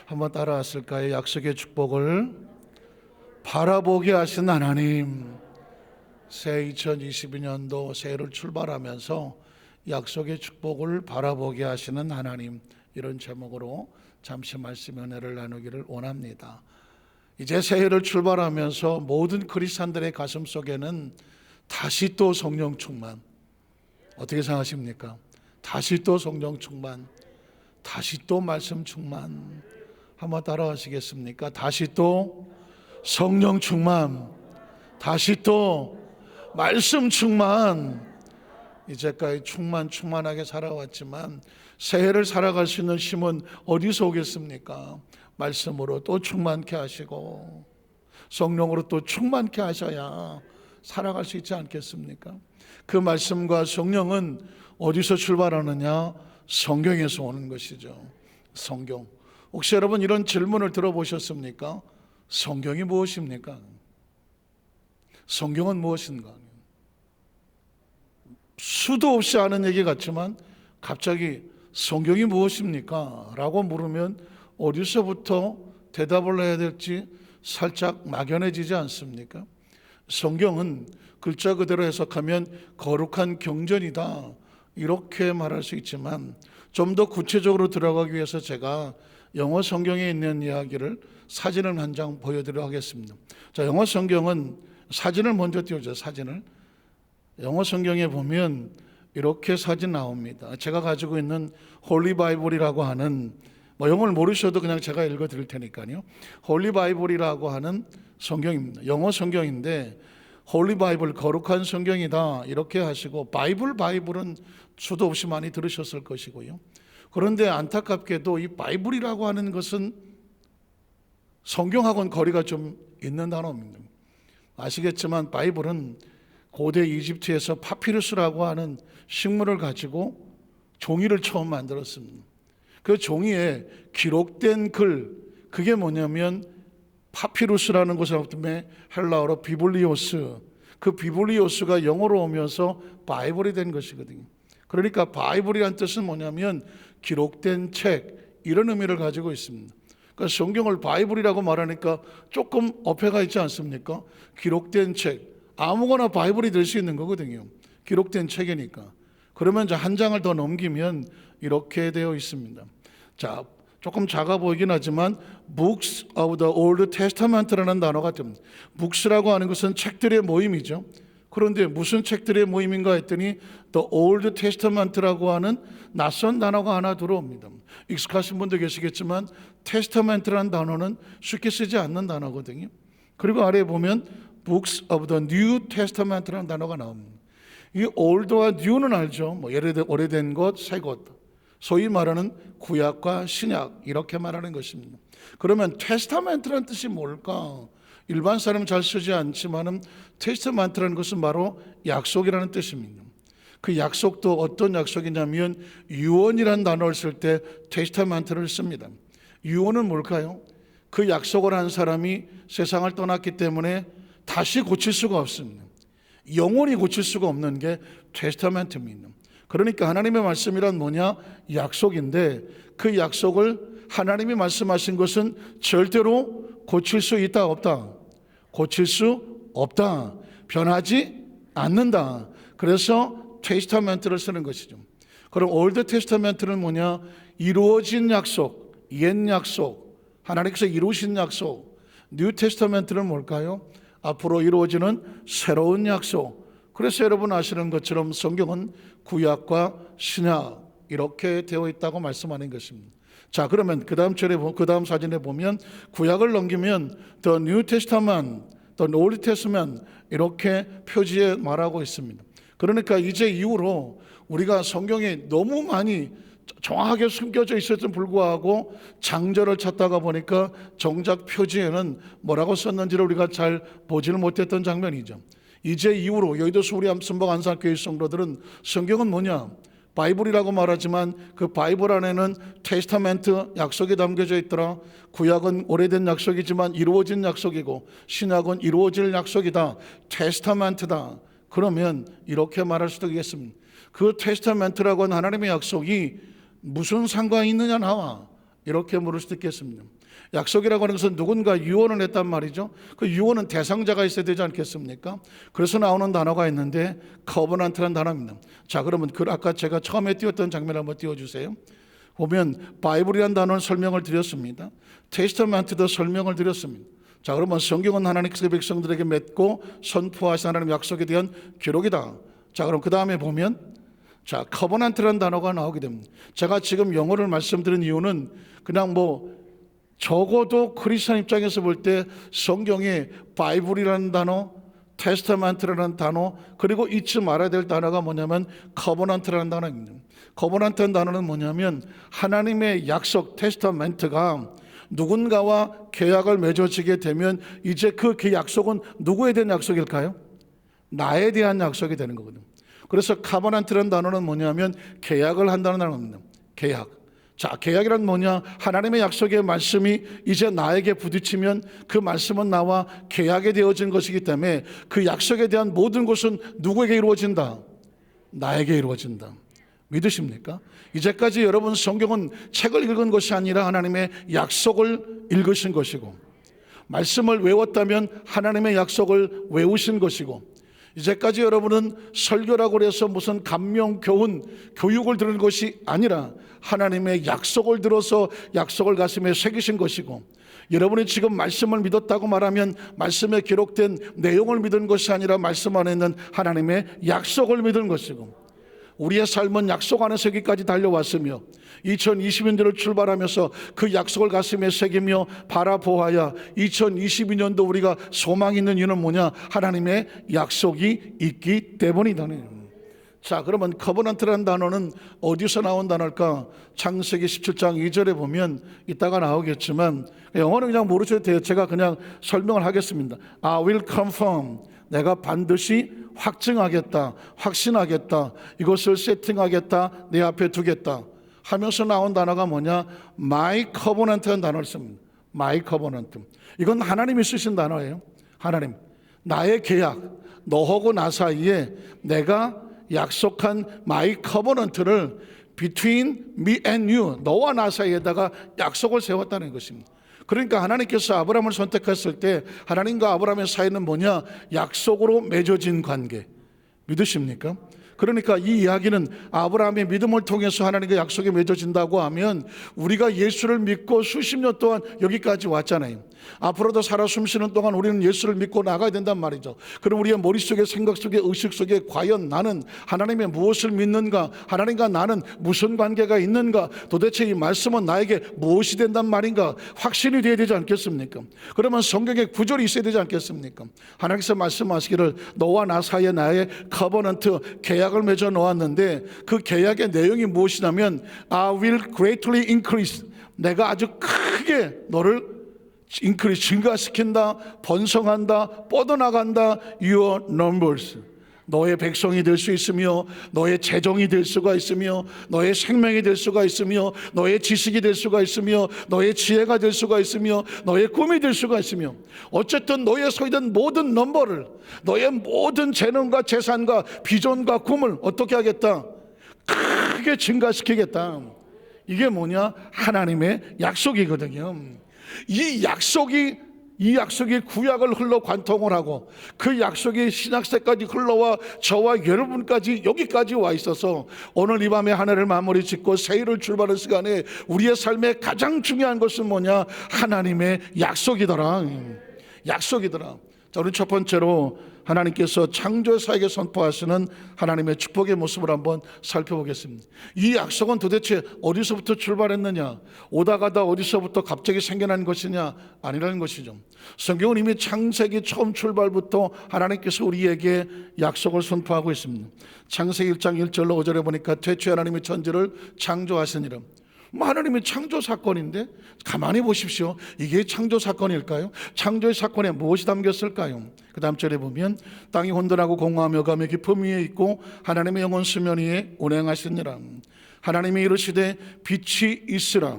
한번 따라하실까요? 약속의 축복을 바라보게 하신 하나님, 새 2022년도 새해를 출발하면서 약속의 축복을 바라보게 하시는 하나님, 이런 제목으로 잠시 말씀 은혜를 나누기를 원합니다. 이제 새해를 출발하면서 모든 크리스찬들의 가슴 속에는 다시 또 성령 충만, 어떻게 생각하십니까? 다시 또 성령 충만, 다시 또 말씀 충만. 한번 따라하시겠습니까? 다시 또 성령 충만, 다시 또 말씀 충만. 이제까지 충만하게 살아왔지만 새해를 살아갈 수 있는 힘은 어디서 오겠습니까? 말씀으로 또 충만케 하시고 성령으로 또 충만케 하셔야 살아갈 수 있지 않겠습니까? 그 말씀과 성령은 어디서 출발하느냐? 성경에서 오는 것이죠. 성경. 혹시 여러분 이런 질문을 들어보셨습니까? 성경이 무엇입니까? 성경은 무엇인가? 수도 없이 아는 얘기 같지만 갑자기 성경이 무엇입니까? 라고 물으면 어디서부터 대답을 해야 될지 살짝 막연해지지 않습니까? 성경은 글자 그대로 해석하면 거룩한 경전이다, 이렇게 말할 수 있지만 좀 더 구체적으로 들어가기 위해서 제가 영어 성경에 있는 이야기를 사진을 한 장 보여드리도록 하겠습니다. 자, 영어 성경은 사진을 먼저 띄워줘요. 사진을. 영어 성경에 보면 이렇게 사진 나옵니다. 제가 가지고 있는 홀리 바이블이라고 하는, 영어를 모르셔도 그냥 제가 읽어 드릴 테니까요. 홀리 바이블이라고 하는 성경입니다. 영어 성경인데 홀리 바이블, 거룩한 성경이다, 이렇게 하시고, 바이블은 수도 없이 많이 들으셨을 것이고요. 그런데 안타깝게도 이 바이블이라고 하는 것은 성경하고는 거리가 좀 있는 단어입니다. 아시겠지만 바이블은 고대 이집트에서 파피루스라고 하는 식물을 가지고 종이를 처음 만들었습니다. 그 종이에 기록된 글, 그게 뭐냐면 파피루스라는 것을 때문에 헬라어로 비블리오스, 그 비블리오스가 영어로 오면서 바이블이 된 것이거든요. 그러니까 바이블이란 뜻은 뭐냐면 기록된 책, 이런 의미를 가지고 있습니다. 그러니까 성경을 바이블이라고 말하니까 조금 어폐가 있지 않습니까? 기록된 책, 아무거나 바이블이 될 수 있는 거거든요. 기록된 책이니까. 그러면 이제 한 장을 더 넘기면 이렇게 되어 있습니다. 자, 조금 작아 보이긴 하지만 Books of the Old Testament라는 단어가 됩니다. Books라고 하는 것은 책들의 모임이죠. 그런데 무슨 책들의 모임인가 했더니 The Old Testament라고 하는 낯선 단어가 하나 들어옵니다. 익숙하신 분도 계시겠지만 Testament라는 단어는 쉽게 쓰지 않는 단어거든요. 그리고 아래에 보면 Books of the New Testament라는 단어가 나옵니다. 이 Old와 New는 알죠. 예를 들어 오래된 것, 새 것. 소위 말하는 구약과 신약, 이렇게 말하는 것입니다. 그러면 테스타멘트라는 뜻이 뭘까? 일반 사람은 잘 쓰지 않지만은 테스타멘트라는 것은 바로 약속이라는 뜻입니다. 그 약속도 어떤 약속이냐면 유언이라는 단어를 쓸 때 테스타멘트를 씁니다. 유언은 뭘까요? 그 약속을 한 사람이 세상을 떠났기 때문에 다시 고칠 수가 없습니다. 영원히 고칠 수가 없는 게 테스타멘트입니다. 그러니까 하나님의 말씀이란 뭐냐? 약속인데 그 약속을 하나님이 말씀하신 것은 절대로 고칠 수 있다 없다? 고칠 수 없다. 변하지 않는다. 그래서 테스타멘트를 쓰는 것이죠. 그럼 올드 테스타멘트는 뭐냐? 이루어진 약속, 옛 약속, 하나님께서 이루신 약속. 뉴 테스타멘트는 뭘까요? 앞으로 이루어지는 새로운 약속. 그래서 여러분 아시는 것처럼 성경은 구약과 신약 이렇게 되어 있다고 말씀하는 것입니다. 자, 그러면 그 다음 사진에 보면 구약을 넘기면 The New Testament, The Old Testament 이렇게 표지에 말하고 있습니다. 그러니까 이제 이후로 우리가 성경에 너무 많이 정확하게 숨겨져 있었음에도 불구하고 장절을 찾다가 보니까 정작 표지에는 뭐라고 썼는지를 우리가 잘 보지를 못했던 장면이죠. 이제 이후로 여의도 수리 순복 안산교회 성도들은 성경은 뭐냐? 바이블이라고 말하지만 그 바이블 안에는 테스타멘트 약속이 담겨져 있더라. 구약은 오래된 약속이지만 이루어진 약속이고 신약은 이루어질 약속이다. 테스타멘트다. 그러면 이렇게 말할 수도 있겠습니다. 그 테스타멘트라고 하는 하나님의 약속이 무슨 상관이 있느냐 나와? 이렇게 물을 수도 있겠습니다. 약속이라고 하는 것은 누군가 유언을 했단 말이죠. 그 유언은 대상자가 있어야 되지 않겠습니까? 그래서 나오는 단어가 있는데 커버넌트라는 단어입니다. 자, 그러면 아까 제가 처음에 띄웠던 장면을 한번 띄워주세요. 보면 바이블이라는 단어는 설명을 드렸습니다. 테스터먼트도 설명을 드렸습니다. 자, 그러면 성경은 하나님께서 백성들에게 맺고 선포하신 하나님의 약속에 대한 기록이다. 자, 그럼 그 다음에 보면 자, 커버넌트라는 단어가 나오게 됩니다. 제가 지금 영어를 말씀드린 이유는 그냥 적어도 크리스천 입장에서 볼 때 성경에 바이블이라는 단어, 테스터먼트라는 단어, 그리고 잊지 말아야 될 단어가 뭐냐면 커버넌트라는 단어입니다. 커버넌트라는 단어는 뭐냐면 하나님의 약속, 테스터먼트가 누군가와 계약을 맺어지게 되면 이제 그 약속은 누구에 대한 약속일까요? 나에 대한 약속이 되는 거거든요. 그래서 커버넌트라는 단어는 뭐냐면 계약을 한다는 단어입니다. 계약. 자, 계약이란 뭐냐? 하나님의 약속의 말씀이 이제 나에게 부딪히면 그 말씀은 나와 계약이 되어진 것이기 때문에 그 약속에 대한 모든 것은 누구에게 이루어진다? 나에게 이루어진다. 믿으십니까? 이제까지 여러분 성경은 책을 읽은 것이 아니라 하나님의 약속을 읽으신 것이고, 말씀을 외웠다면 하나님의 약속을 외우신 것이고, 이제까지 여러분은 설교라고 해서 무슨 감명, 교훈, 교육을 들은 것이 아니라 하나님의 약속을 들어서 약속을 가슴에 새기신 것이고, 여러분이 지금 말씀을 믿었다고 말하면 말씀에 기록된 내용을 믿은 것이 아니라 말씀 안에 있는 하나님의 약속을 믿은 것이고, 우리의 삶은 약속 안에서 여기까지 달려왔으며 2020년도를 출발하면서 그 약속을 가슴에 새기며 바라보아야 2022년도 우리가 소망이 있는 이유는 뭐냐? 하나님의 약속이 있기 때문이다네요. 자, 그러면 커버넌트라는 단어는 어디서 나온 단어일까? 창세기 17장 2절에 보면 이따가 나오겠지만 영어는 그냥 모르셔도 돼요. 제가 그냥 설명을 하겠습니다. I will confirm, 내가 반드시 확증하겠다, 확신하겠다, 이것을 세팅하겠다, 내 앞에 두겠다 하면서 나온 단어가 뭐냐? My covenant라는 단어를 씁니다. My covenant. 이건 하나님이 쓰신 단어예요. 하나님, 나의 계약, 너하고 나 사이에 내가 약속한 My covenant를 between me and you, 너와 나 사이에다가 약속을 세웠다는 것입니다. 그러니까 하나님께서 아브라함을 선택했을 때 하나님과 아브라함의 사이는 뭐냐? 약속으로 맺어진 관계. 믿으십니까? 그러니까 이 이야기는 아브라함의 믿음을 통해서 하나님과 약속이 맺어진다고 하면 우리가 예수를 믿고 수십 년 동안 여기까지 왔잖아요. 앞으로도 살아 숨쉬는 동안 우리는 예수를 믿고 나가야 된단 말이죠. 그럼 우리의 머릿속에, 생각 속에, 의식 속에 과연 나는 하나님의 무엇을 믿는가? 하나님과 나는 무슨 관계가 있는가? 도대체 이 말씀은 나에게 무엇이 된단 말인가? 확신이 되어야 되지 않겠습니까? 그러면 성경에 구절이 있어야 되지 않겠습니까? 하나님께서 말씀하시기를 너와 나 사이에 나의 커버넌트, 계약을 맺어 놓았는데 그 계약의 내용이 무엇이냐면 I will greatly increase, 내가 아주 크게 너를 increase, 증가시킨다, 번성한다, 뻗어나간다. Your numbers, 너의 백성이 될 수 있으며 너의 재정이 될 수가 있으며 너의 생명이 될 수가 있으며 너의 지식이 될 수가 있으며 너의 지혜가 될 수가 있으며 너의 꿈이 될 수가 있으며, 어쨌든 너의 소유된 모든 넘버를, 너의 모든 재능과 재산과 비전과 꿈을 어떻게 하겠다? 크게 증가시키겠다. 이게 뭐냐? 하나님의 약속이거든요. 이 약속이 구약을 흘러 관통을 하고 그 약속이 신약세까지 흘러와 저와 여러분까지 여기까지 와 있어서 오늘 이 밤에 한 해를 마무리 짓고 새해를 출발하는 시간에 우리의 삶에 가장 중요한 것은 뭐냐? 하나님의 약속이더라. 약속이더라. 자, 우리 첫 번째로 하나님께서 창조사에게 선포하시는 하나님의 축복의 모습을 한번 살펴보겠습니다. 이 약속은 도대체 어디서부터 출발했느냐? 오다 가다 어디서부터 갑자기 생겨난 것이냐? 아니라는 것이죠. 성경은 이미 창세기 처음 출발부터 하나님께서 우리에게 약속을 선포하고 있습니다. 창세기 1장 1절로 5절에 보니까 태초에 하나님이 천지를 창조하시니라. 하나님의 창조 사건인데 가만히 보십시오. 이게 창조 사건일까요? 창조의 사건에 무엇이 담겼을까요? 그 다음 절에 보면 땅이 혼돈하고 공허하며 감의 깊음 위에 있고 하나님의 영혼 수면 위에 운행하시니라. 하나님이 이르시되 빛이 있으라.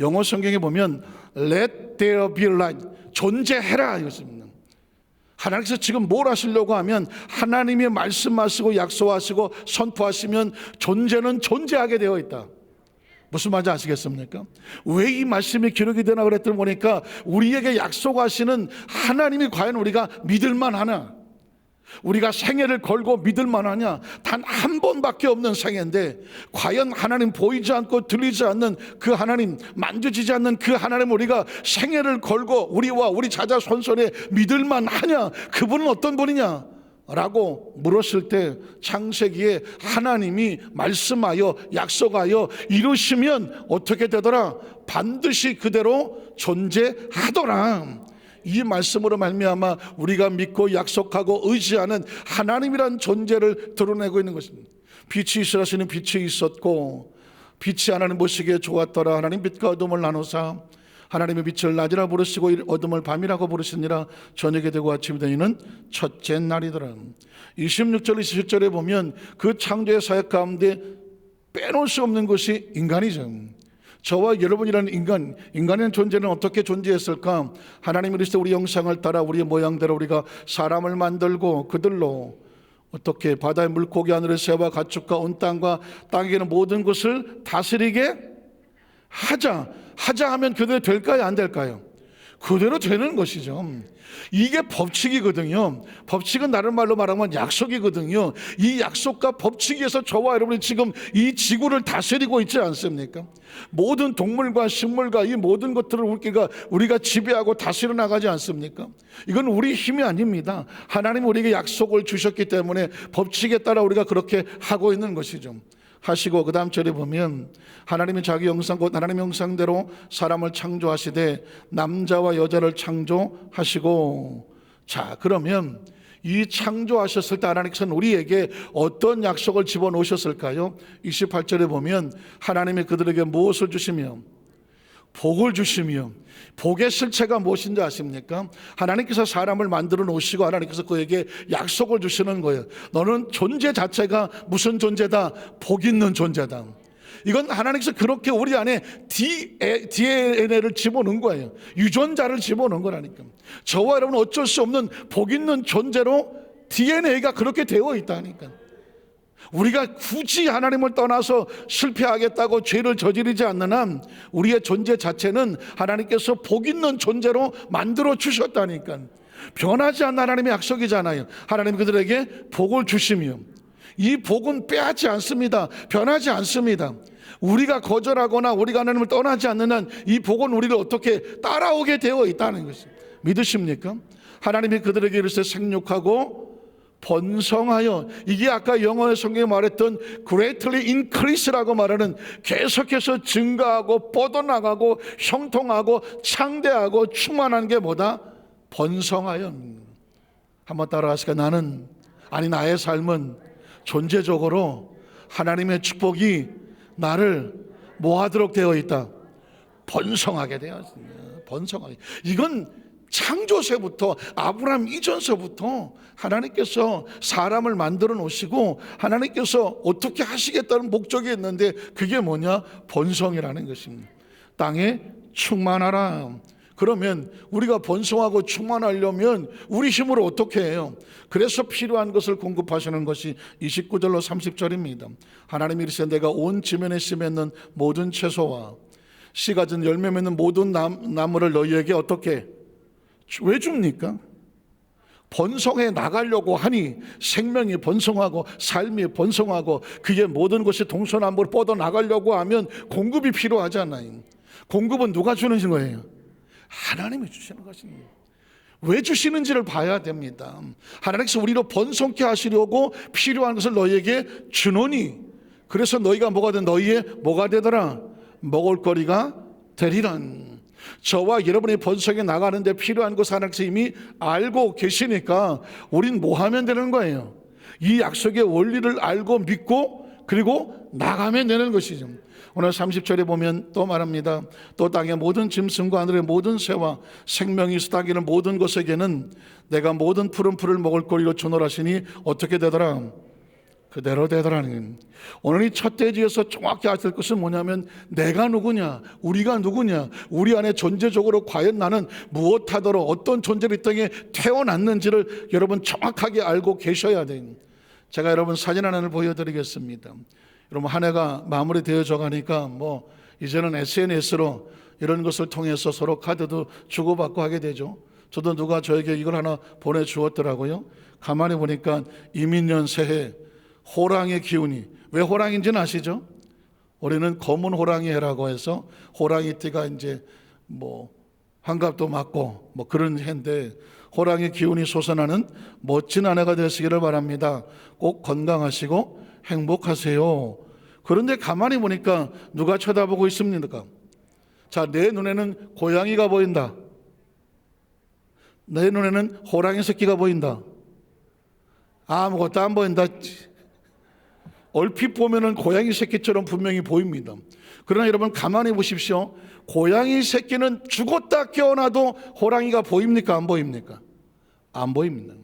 영어 성경에 보면 Let there be light, 존재해라 이것입니다. 하나님께서 지금 뭘 하시려고 하면 하나님의 말씀하시고 약속하시고 선포하시면 존재는 존재하게 되어 있다. 무슨 말인지 아시겠습니까? 왜 이 말씀이 기록이 되나 그랬더니 보니까 우리에게 약속하시는 하나님이 과연 우리가 믿을만 하나? 우리가 생애를 걸고 믿을만 하냐? 단 한 번밖에 없는 생애인데 과연 하나님 보이지 않고 들리지 않는 그 하나님, 만져지지 않는 그 하나님 우리가 생애를 걸고 우리와 우리 자자손손에 믿을만 하냐? 그분은 어떤 분이냐? 라고 물었을 때 창세기에 하나님이 말씀하여 약속하여 이루시면 어떻게 되더라? 반드시 그대로 존재하더라. 이 말씀으로 말미암아 우리가 믿고 약속하고 의지하는 하나님이란 존재를 드러내고 있는 것입니다. 빛이 있으라 하시니 빛이 있었고 빛이 하나님 보시기에 좋았더라. 하나님 빛과 어둠을 나누사 하나님의 빛을 낮이라 부르시고 어둠을 밤이라고 부르시니라. 저녁이 되고 아침이 되는 첫째 날이더라. 26절 27절에 보면 그 창조의 사역 가운데 빼놓을 수 없는 것이 인간이죠. 저와 여러분이라는 인간의 존재는 어떻게 존재했을까? 하나님이 이르시되 우리 형상을 따라 우리의 모양대로 우리가 사람을 만들고 그들로 어떻게 바다의 물고기 하늘의 새와 가축과 온 땅과 땅에 있는 모든 것을 다스리게 하자 하면 그대로 될까요? 안 될까요? 그대로 되는 것이죠. 이게 법칙이거든요. 법칙은 다른 말로 말하면 약속이거든요. 이 약속과 법칙에서 저와 여러분이 지금 이 지구를 다스리고 있지 않습니까? 모든 동물과 식물과 이 모든 것들을 우리가 지배하고 다스려 나가지 않습니까? 이건 우리 힘이 아닙니다. 하나님이 우리에게 약속을 주셨기 때문에 법칙에 따라 우리가 그렇게 하고 있는 것이죠. 하시고 그 다음 절에 보면 하나님이 자기 형상 곧 하나님의 형상대로 사람을 창조하시되 남자와 여자를 창조하시고. 자, 그러면 이 창조하셨을 때 하나님께서는 우리에게 어떤 약속을 집어넣으셨을까요? 28절에 보면 하나님이 그들에게 무엇을 주시며 복을 주시며, 복의 실체가 무엇인지 아십니까? 하나님께서 사람을 만들어 놓으시고 하나님께서 그에게 약속을 주시는 거예요. 너는 존재 자체가 무슨 존재다? 복 있는 존재다. 이건 하나님께서 그렇게 우리 안에 DNA를 집어넣은 거예요. 유전자를 집어넣은 거라니까. 저와 여러분은 어쩔 수 없는 복 있는 존재로 DNA가 그렇게 되어 있다니까. 우리가 굳이 하나님을 떠나서 실패하겠다고 죄를 저지르지 않는 한 우리의 존재 자체는 하나님께서 복 있는 존재로 만들어 주셨다니까. 변하지 않는 하나님의 약속이잖아요. 하나님 그들에게 복을 주시며 이 복은 빼앗지 않습니다. 변하지 않습니다. 우리가 거절하거나 우리가 하나님을 떠나지 않는 한 이 복은 우리를 어떻게 따라오게 되어 있다는 것입니다. 믿으십니까? 하나님이 그들에게 이르시되 생육하고 번성하여, 이게 아까 영어의 성경에 말했던 greatly increase라고 말하는 계속해서 증가하고 뻗어나가고 형통하고 창대하고 충만한 게 뭐다? 번성하여. 한번 따라하시까? 나의 삶은 존재적으로 하나님의 축복이 나를 뭐하도록 되어 있다? 번성하게 되어 있습니다. 번성하게. 이건 창조세부터 아브라함 이전서부터 하나님께서 사람을 만들어 놓으시고 하나님께서 어떻게 하시겠다는 목적이 있는데 그게 뭐냐? 번성이라는 것입니다. 땅에 충만하라. 그러면 우리가 번성하고 충만하려면 우리 힘으로 어떻게 해요? 그래서 필요한 것을 공급하시는 것이 29절로 30절입니다. 하나님이 이르시되 내가 온 지면에 씨 맺는 모든 채소와 씨 가진 열매 맺는 모든 나무를 너희에게 어떻게 왜 줍니까? 번성해 나가려고 하니 생명이 번성하고 삶이 번성하고 그게 모든 것이 동서남북으로 뻗어 나가려고 하면 공급이 필요하잖아요. 공급은 누가 주는 거예요? 하나님이 주시는 것입니다. 왜 주시는지를 봐야 됩니다. 하나님께서 우리로 번성케 하시려고 필요한 것을 너희에게 주노니 그래서 너희가 뭐가 된 너희의 뭐가 되더라? 먹을거리가 되리란. 저와 여러분이 번성해 나가는데 필요한 것을 하나님께서 이미 알고 계시니까 우린 뭐 하면 되는 거예요? 이 약속의 원리를 알고 믿고 그리고 나가면 되는 것이죠. 오늘 30절에 보면 또 말합니다. 또 땅의 모든 짐승과 하늘의 모든 새와 생명이 수다기는 모든 것에게는 내가 모든 푸른 풀을 먹을 거리로 주노라시니 어떻게 되더라? 그대로 되더라는. 오늘 이 첫 대지에서 정확히 아실 것은 뭐냐면 내가 누구냐, 우리가 누구냐, 우리 안에 존재적으로 과연 나는 무엇하도록 어떤 존재로 이 땅에 태어났는지를 여러분 정확하게 알고 계셔야 돼요. 제가 여러분 사진 하나를 보여드리겠습니다. 그럼 한 해가 마무리되어져 가니까 뭐 이제는 SNS로 이런 것을 통해서 서로 카드도 주고받고 하게 되죠. 저도 누가 저에게 이걸 하나 보내주었더라고요. 가만히 보니까 이민년 새해 호랑이의 기운이, 왜 호랑이인지는 아시죠? 우리는 검은 호랑이 해라고 해서 호랑이 띠가 이제 뭐 환갑도 맞고 뭐 그런 해인데, 호랑이 기운이 솟아나는 멋진 한 해가 되시기를 바랍니다. 꼭 건강하시고 행복하세요. 그런데 가만히 보니까 누가 쳐다보고 있습니까? 자, 내 눈에는 고양이가 보인다. 내 눈에는 호랑이 새끼가 보인다. 아무것도 안 보인다. 얼핏 보면은 고양이 새끼처럼 분명히 보입니다. 그러나 여러분 가만히 보십시오. 고양이 새끼는 죽었다 깨어나도 호랑이가 보입니까? 안 보입니까? 안 보입니다.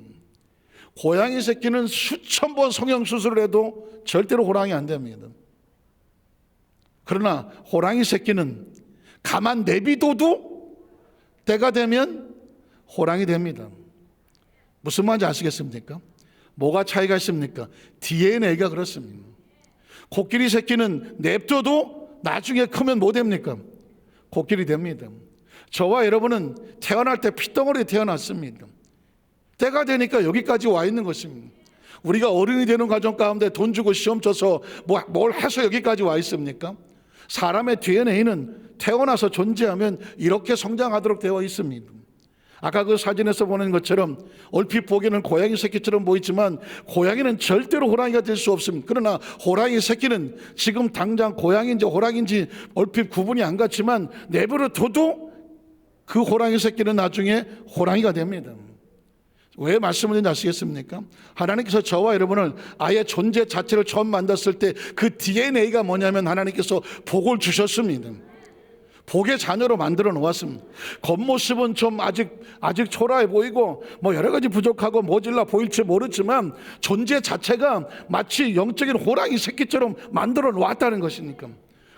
고양이 새끼는 수천 번 성형수술을 해도 절대로 호랑이 안 됩니다. 그러나 호랑이 새끼는 가만 내비둬도 때가 되면 호랑이 됩니다. 무슨 말인지 아시겠습니까? 뭐가 차이가 있습니까? DNA가 그렇습니다. 코끼리 새끼는 냅둬도 나중에 크면 뭐 됩니까? 코끼리 됩니다. 저와 여러분은 태어날 때 피덩어리에 태어났습니다. 때가 되니까 여기까지 와 있는 것입니다. 우리가 어른이 되는 과정 가운데 돈 주고 시험 쳐서 뭘 해서 여기까지 와 있습니까? 사람의 DNA는 태어나서 존재하면 이렇게 성장하도록 되어 있습니다. 아까 그 사진에서 보는 것처럼 얼핏 보기에는 고양이 새끼처럼 보이지만 고양이는 절대로 호랑이가 될 수 없습니다. 그러나 호랑이 새끼는 지금 당장 고양이인지 호랑이인지 얼핏 구분이 안 갔지만 내버려 둬도 그 호랑이 새끼는 나중에 호랑이가 됩니다. 왜 말씀을 드리는지 아시겠습니까? 하나님께서 저와 여러분을 아예 존재 자체를 처음 만났을 때 그 DNA가 뭐냐면 하나님께서 복을 주셨습니다. 복의 자녀로 만들어 놓았습니다. 겉모습은 좀 아직 초라해 보이고 뭐 여러 가지 부족하고 모질라 보일지 모르지만 존재 자체가 마치 영적인 호랑이 새끼처럼 만들어 놓았다는 것이니까.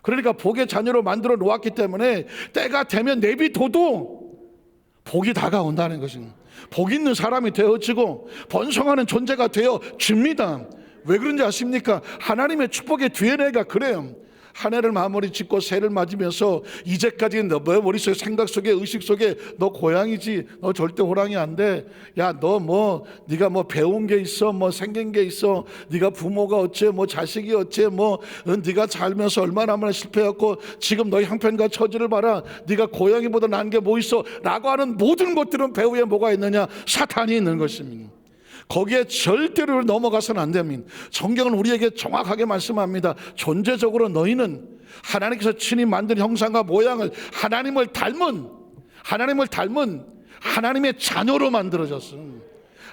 그러니까 복의 자녀로 만들어 놓았기 때문에 때가 되면 내비둬도 복이 다가온다는 것입니다. 복 있는 사람이 되어지고 번성하는 존재가 되어집니다. 왜 그런지 아십니까? 하나님의 축복의 DNA가 그래요. 한 해를 마무리 짓고 새해를 맞으면서 이제까지 너 머릿속에 생각 속에 의식 속에 너 고양이지, 너 절대 호랑이 안 돼. 야, 너 뭐 네가 뭐 배운 게 있어, 뭐 생긴 게 있어, 네가 부모가 어째, 뭐 자식이 어째, 뭐 네가 살면서 얼마나 실패했고 지금 너희 형편과 처지를 봐라. 네가 고양이보다 나은 게 뭐 있어? 라고 하는 모든 것들은 배후에 뭐가 있느냐? 사탄이 있는 것입니다. 거기에 절대로 넘어가서는 안 됩니다. 성경은 우리에게 정확하게 말씀합니다. 존재적으로 너희는 하나님께서 친히 만든 형상과 모양을 하나님을 닮은 하나님의 자녀로 만들어졌어.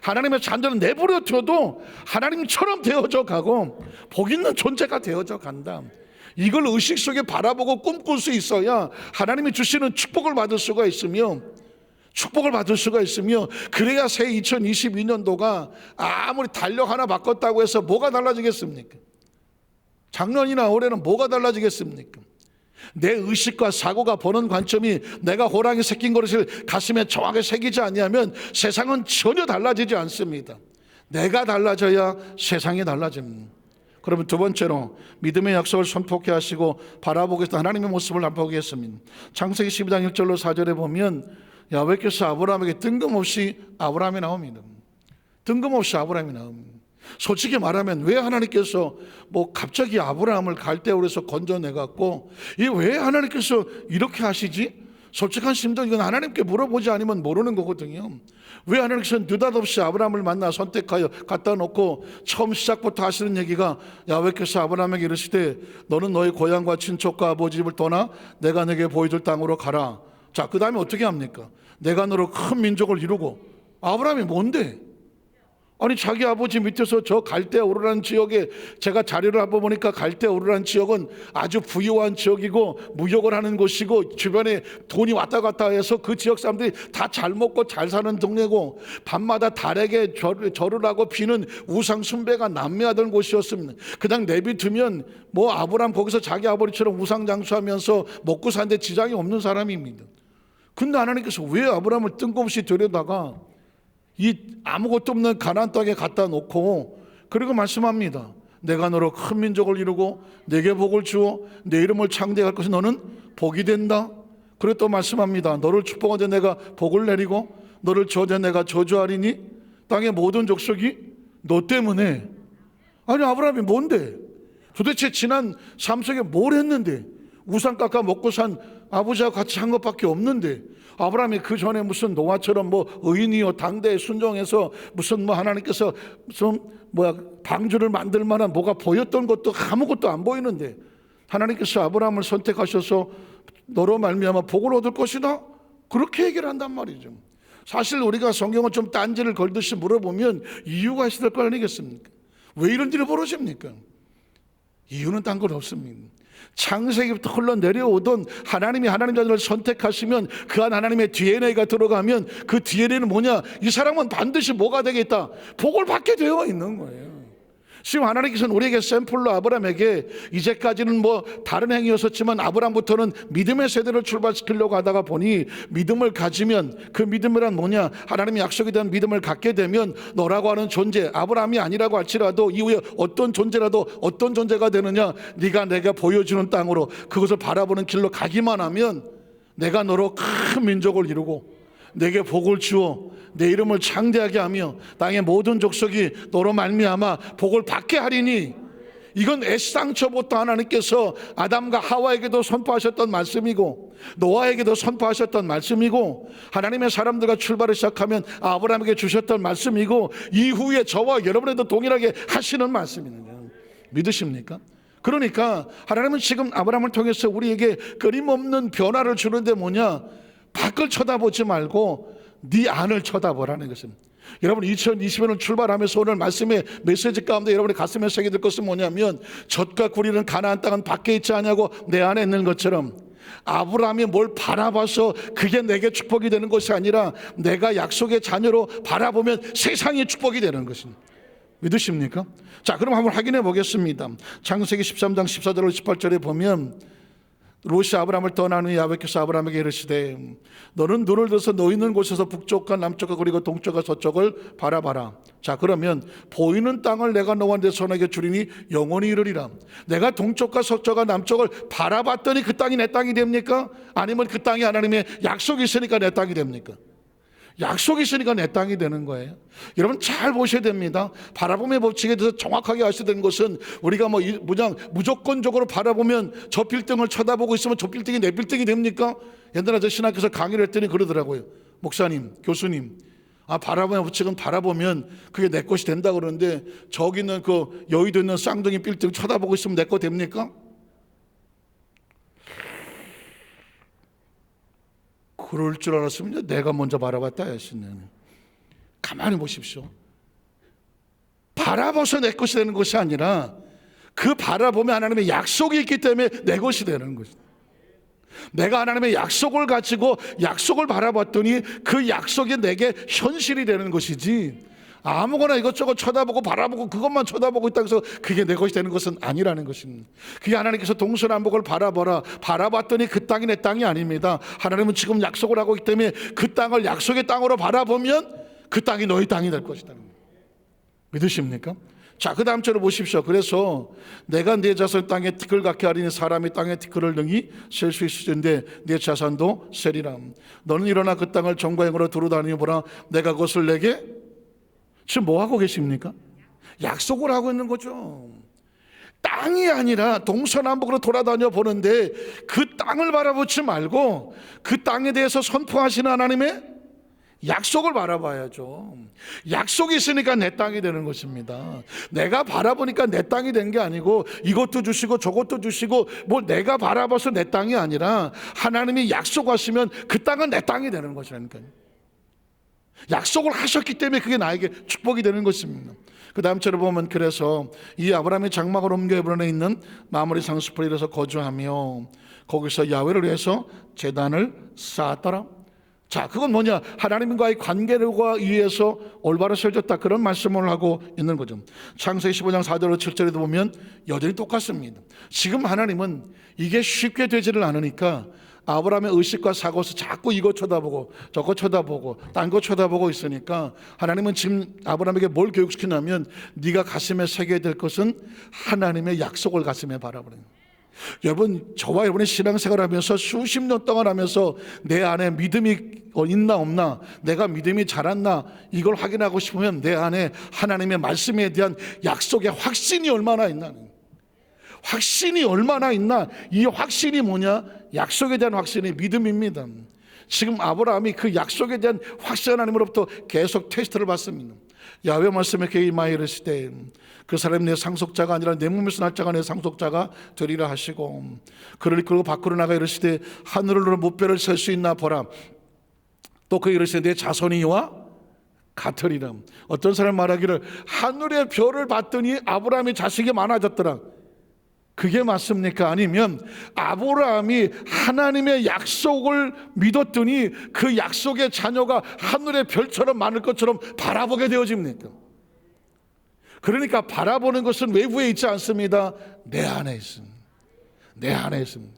하나님의 자녀는 내버려 둬도 하나님처럼 되어져 가고 복 있는 존재가 되어져 간다. 이걸 의식 속에 바라보고 꿈꿀 수 있어야 하나님이 주시는 축복을 받을 수가 있으며 그래야 새 2022년도가 아무리 달력 하나 바꿨다고 해서 뭐가 달라지겠습니까? 작년이나 올해는 뭐가 달라지겠습니까? 내 의식과 사고가 보는 관점이 내가 호랑이 새낀 것을 가슴에 정확하게 새기지 않냐면 세상은 전혀 달라지지 않습니다. 내가 달라져야 세상이 달라집니다. 그러면 두 번째로 믿음의 약속을 선포케 하시고 바라보겠다 하나님의 모습을 보겠습니다. 창세기 12장 1절로 4절에 보면 야훼께서 아브라함에게 뜬금없이 아브라함이 나옵니다. 뜬금없이 아브라함이 나옵니다. 솔직히 말하면 왜 하나님께서 뭐 갑자기 아브라함을 갈대아우에서 건져내갖고 왜 하나님께서 이렇게 하시지? 솔직한 심정 이건 하나님께 물어보지 않으면 모르는 거거든요. 왜 하나님께서 느닷없이 아브라함을 만나 선택하여 갖다 놓고 처음 시작부터 하시는 얘기가 야훼께서 아브라함에게 이르시되 너는 너의 고향과 친척과 아버지 집을 떠나 내가 내게 보여줄 땅으로 가라. 자, 그 다음에 어떻게 합니까? 내가 너로 큰 민족을 이루고. 아브라함이 뭔데? 아니 자기 아버지 밑에서 저 갈대아우르라는 지역에 제가 자료를 한번 보니까 갈대아우르라는 지역은 아주 부유한 지역이고 무역을 하는 곳이고 주변에 돈이 왔다 갔다 해서 그 지역 사람들이 다 잘 먹고 잘 사는 동네고 밤마다 달에게 절을 하고 비는 우상 숭배가 난무하던 곳이었습니다. 그냥 내비두면 뭐 아브라함 거기서 자기 아버지처럼 우상 장수하면서 먹고 사는데 지장이 없는 사람입니다. 근데 하나님께서 왜 아브라함을 뜬금없이 데려다가 이 아무것도 없는 가나안 땅에 갖다 놓고 그리고 말씀합니다. 내가 너로 큰 민족을 이루고 내게 복을 주어 내 이름을 창대할 것이 너는 복이 된다. 그리고 또 말씀합니다. 너를 축복하되 내가 복을 내리고 너를 저주하되 내가 저주하리니 땅의 모든 족속이 너 때문에. 아니, 아브라함이 뭔데? 도대체 지난 삶 속에 뭘 했는데? 우상 깎아 먹고 산 아버지와 같이 한 것밖에 없는데, 아브라함이 그 전에 무슨 노아처럼 뭐 의인이요 당대에 순종해서 무슨 뭐 하나님께서 무슨 방주를 만들 만한 뭐가 보였던 것도 아무것도 안 보이는데, 하나님께서 아브라함을 선택하셔서 너로 말미암아 복을 얻을 것이다, 그렇게 얘기를 한단 말이죠. 사실 우리가 성경을 좀 딴지를 걸듯이 물어보면 이유가 있을 거 아니겠습니까? 왜 이런 일이 벌어집니까? 이유는 딴 건 없습니다. 창세기부터 흘러내려오던 하나님이 하나님 자녀를 선택하시면 그 안 하나님의 DNA가 들어가면 그 DNA는 뭐냐? 이 사람은 반드시 뭐가 되겠다? 복을 받게 되어 있는 거예요. 지금 하나님께서는 우리에게 샘플로 아브라함에게 이제까지는 뭐 다른 행위였었지만 아브라함부터는 믿음의 세대를 출발시키려고 하다가 보니 믿음을 가지면 그 믿음이란 뭐냐? 하나님의 약속에 대한 믿음을 갖게 되면 너라고 하는 존재, 아브라함이 아니라고 할지라도 이후에 어떤 존재라도 어떤 존재가 되느냐? 네가 내가 보여주는 땅으로 그것을 바라보는 길로 가기만 하면 내가 너로 큰 민족을 이루고 내게 복을 주어 내 이름을 창대하게 하며 땅의 모든 족속이 너로 말미암아 복을 받게 하리니, 이건 애시당초부터 하나님께서 아담과 하와에게도 선포하셨던 말씀이고 노아에게도 선포하셨던 말씀이고 하나님의 사람들과 출발을 시작하면 아브라함에게 주셨던 말씀이고 이후에 저와 여러분에도 동일하게 하시는 말씀입니다. 믿으십니까? 그러니까 하나님은 지금 아브라함을 통해서 우리에게 끊임없는 변화를 주는데 뭐냐? 밖을 쳐다보지 말고 네 안을 쳐다보라는 것입니다. 여러분 2020년을 출발하면서 오늘 말씀의 메시지 가운데 여러분의 가슴에 새게 될 것은 뭐냐면 젖과 꿀이는 가나안 땅은 밖에 있지 않냐고 내 안에 있는 것처럼 아브라함이 뭘 바라봐서 그게 내게 축복이 되는 것이 아니라 내가 약속의 자녀로 바라보면 세상이 축복이 되는 것입니다. 믿으십니까? 자, 그럼 한번 확인해 보겠습니다. 창세기 13장 14절로 18절에 보면 롯이 아브라함을 떠난 후에 야훼께서 아브라함에게 이르시되 너는 눈을 들어서 너 있는 곳에서 북쪽과 남쪽과 그리고 동쪽과 서쪽을 바라봐라. 자, 그러면 보이는 땅을 내가 너와 내 손에게 주리니 영원히 이르리라. 내가 동쪽과 서쪽과 남쪽을 바라봤더니 그 땅이 내 땅이 됩니까? 아니면 그 땅이 하나님의 약속이 있으니까 내 땅이 됩니까? 약속이 있으니까 내 땅이 되는 거예요. 여러분 잘 보셔야 됩니다. 바라봄의 법칙에 대해서 정확하게 아셔야 되는 것은 우리가 무조건적으로 바라보면 저 빌딩을 쳐다보고 있으면 저 빌딩이 내 빌딩이 됩니까? 옛날에 저 신학교에서 강의를 했더니 그러더라고요. 목사님, 교수님, 바라봄의 법칙은 바라보면 그게 내 것이 된다 그러는데 저기 있는 그 여의도 있는 쌍둥이 빌딩 쳐다보고 있으면 내 거 됩니까? 그럴 줄 알았으면 내가 먼저 바라봤다 했으면. 가만히 보십시오. 바라봐서 내 것이 되는 것이 아니라 그 바라보면 하나님의 약속이 있기 때문에 내 것이 되는 것이다. 내가 하나님의 약속을 가지고 약속을 바라봤더니 그 약속이 내게 현실이 되는 것이지, 아무거나 이것저것 쳐다보고 바라보고 그것만 쳐다보고 있다고 해서 그게 내 것이 되는 것은 아니라는 것입니다. 그게 하나님께서 동서남북을 바라봐라, 바라봤더니 그 땅이 내 땅이 아닙니다. 하나님은 지금 약속을 하고 있기 때문에 그 땅을 약속의 땅으로 바라보면 그 땅이 너희 땅이 될 것이다. 믿으십니까? 자, 그 다음 절을 보십시오. 그래서 내가 네 자손 땅에 티끌 같게 하리니 사람이 땅에 티끌을 능히 셀 수 있으신데 네 자산도 세리라. 너는 일어나 그 땅을 정과행으로 두루다니며 보라. 내가 그것을 내게. 지금 뭐 하고 계십니까? 약속을 하고 있는 거죠. 땅이 아니라 동서남북으로 돌아다녀 보는데 그 땅을 바라보지 말고 그 땅에 대해서 선포하시는 하나님의 약속을 바라봐야죠. 약속이 있으니까 내 땅이 되는 것입니다. 내가 바라보니까 내 땅이 된 게 아니고 이것도 주시고 저것도 주시고 뭐 내가 바라봐서 내 땅이 아니라 하나님이 약속하시면 그 땅은 내 땅이 되는 것이라니까요. 약속을 하셨기 때문에 그게 나에게 축복이 되는 것입니다. 그 다음 절을 보면 그래서 이 아브라함이 장막을 옮겨 헤브론에 있는 마므리 상수풀에 이르러서 거주하며 거기서 야훼를 위해서 제단을 쌓았더라. 자, 그건 뭐냐? 하나님과의 관계를과 위해서 올바로 세워졌다, 그런 말씀을 하고 있는 거죠. 창세기 15장 4절로 7절에도 보면 여전히 똑같습니다. 지금 하나님은 이게 쉽게 되지를 않으니까 아브라함의 의식과 사고에서 자꾸 이거 쳐다보고 저거 쳐다보고 딴 거 쳐다보고 있으니까 하나님은 지금 아브라함에게 뭘 교육시키냐면 네가 가슴에 새겨야 될 것은 하나님의 약속을 가슴에 바라보는 거예요. 여러분, 저와 여러분의 신앙생활을 하면서 수십 년 동안 하면서 내 안에 믿음이 있나 없나, 내가 믿음이 자랐나, 이걸 확인하고 싶으면 내 안에 하나님의 말씀에 대한 약속의 확신이 얼마나 있나, 확신이 얼마나 있나. 이 확신이 뭐냐? 약속에 대한 확신이 믿음입니다. 지금 아브라함이 그 약속에 대한 확신 하나님으로부터 계속 테스트를 받습니다. 야훼 말씀에 임하여 이르시되 그 사람이 내 상속자가 아니라 내 몸에서 날 자가 내 상속자가 되리라 하시고, 그리고 밖으로 나가 이르시되 하늘로 무뼈를 셀 수 있나 보라. 또 그 이르시되 내 자손이 이와 같으리라. 어떤 사람 말하기를 하늘의 별을 봤더니 아브라함이 자식이 많아졌더라. 그게 맞습니까? 아니면 아브라함이 하나님의 약속을 믿었더니 그 약속의 자녀가 하늘의 별처럼 많을 것처럼 바라보게 되어집니까? 그러니까 바라보는 것은 외부에 있지 않습니다. 내 안에 있습니다. 내 안에 있습니다.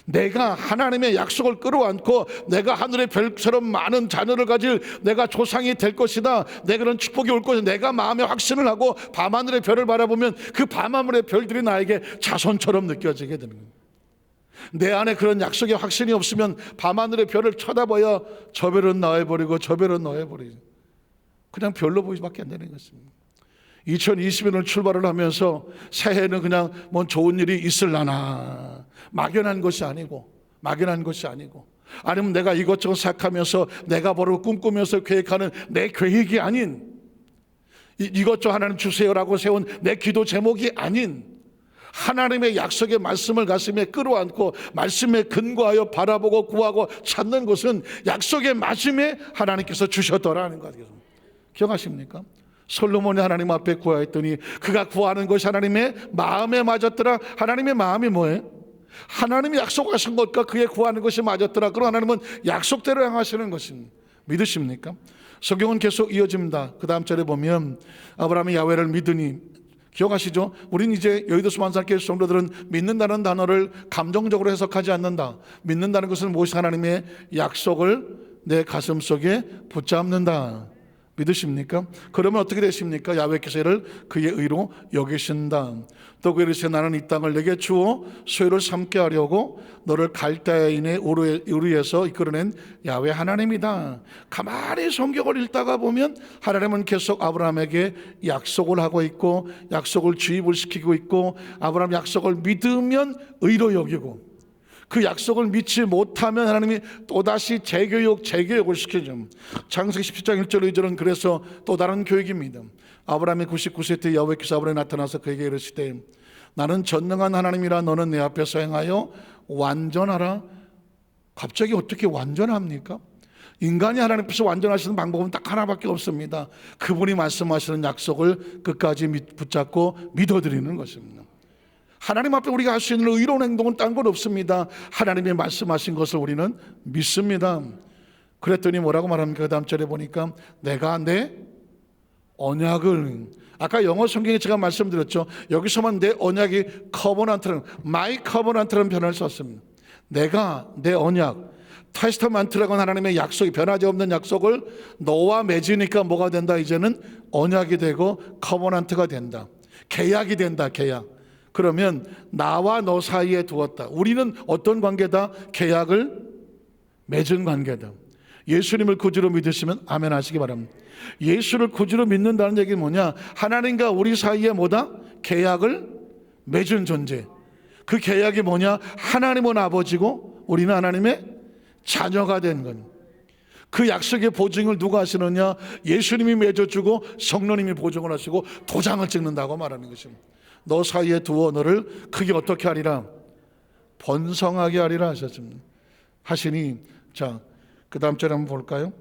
내가 하나님의 약속을 끌어안고 내가 하늘의 별처럼 많은 자녀를 가질 내가 조상이 될 것이다, 내가 그런 축복이 올 것이다, 내가 마음에 확신을 하고 밤하늘의 별을 바라보면 그 밤하늘의 별들이 나에게 자손처럼 느껴지게 되는 거예요. 내 안에 그런 약속의 확신이 없으면 밤하늘의 별을 쳐다봐야 저 별은 나와버리고 저 별은 나와버리고 그냥 별로 보이지밖에 안 되는 것입니다. 2020년을 출발을 하면서 새해는 그냥 뭐 좋은 일이 있을라나, 막연한 것이 아니고 아니면 내가 이것저것 생각하면서 내가 바로 꿈꾸면서 계획하는 내 계획이 아닌, 이것저것 하나님 주세요라고 세운 내 기도 제목이 아닌 하나님의 약속의 말씀을 가슴에 끌어안고 말씀에 근거하여 바라보고 구하고 찾는 것은 약속의 말씀에 하나님께서 주셨더라는 거예요. 기억하십니까? 솔로몬이 하나님 앞에 구하였더니 그가 구하는 것이 하나님의 마음에 맞았더라. 하나님의 마음이 뭐예요? 하나님이 약속하신 것과 그의 구하는 것이 맞았더라. 그럼 하나님은 약속대로 행하시는 것입니다. 믿으십니까? 성경은 계속 이어집니다. 그 다음 절에 보면 아브라함이 야훼를 믿으니, 기억하시죠? 우린 이제 여의도 수만상교회 성도들은 믿는다는 단어를 감정적으로 해석하지 않는다. 믿는다는 것은 무엇이 하나님의 약속을 내 가슴 속에 붙잡는다. 믿으십니까? 그러면 어떻게 되십니까? 야훼께서 이를 그의 의로 여기신다. 또 그 이르시되 나는 이 땅을 내게 주어 소유를 삼게 하려고 너를 갈대아인의 우르에서 이끌어낸 야훼 하나님이다. 가만히 성경을 읽다가 보면 하나님은 계속 아브라함에게 약속을 하고 있고 약속을 주입을 시키고 있고, 아브라함 약속을 믿으면 의로 여기고 그 약속을 믿지 못하면 하나님이 또다시 재교육을 시켜줘. 창세기 17장 1절 2절은 그래서 또 다른 교육입니다. 아브라함이 99세 때 여호와께서 아브라함에 나타나서 그에게 이르시되 나는 전능한 하나님이라 너는 내 앞에서 행하여 완전하라. 갑자기 어떻게 완전합니까? 인간이 하나님 앞에서 완전하시는 방법은 딱 하나밖에 없습니다. 그분이 말씀하시는 약속을 끝까지 붙잡고 믿어드리는 것입니다. 하나님 앞에 우리가 할 수 있는 의로운 행동은 딴 건 없습니다. 하나님이 말씀하신 것을 우리는 믿습니다. 그랬더니 뭐라고 말합니까? 그 다음 절에 보니까 내가 내 언약을, 아까 영어 성경에 제가 말씀드렸죠. 여기서만 내 언약이 커버넌트라는, 마이 커버넌트라는 표현을 썼습니다. 내가 내 언약, 테스터먼트라고는 하나님의 약속이, 변하지 없는 약속을 너와 맺으니까 뭐가 된다? 이제는 언약이 되고 커버넌트가 된다. 계약이 된다. 계약. 그러면 나와 너 사이에 두었다. 우리는 어떤 관계다? 계약을 맺은 관계다. 예수님을 구주로 믿으시면 아멘 하시기 바랍니다. 예수를 구주로 믿는다는 얘기는 뭐냐? 하나님과 우리 사이에 뭐다? 계약을 맺은 존재. 그 계약이 뭐냐? 하나님은 아버지고 우리는 하나님의 자녀가 된 것. 그 약속의 보증을 누가 하시느냐? 예수님이 맺어주고 성령님이 보증을 하시고 도장을 찍는다고 말하는 것입니다. 너 사이에 두어 너를 크게 어떻게 하리라? 번성하게 하리라 하시니. 자, 그 다음 절에 한번 볼까요?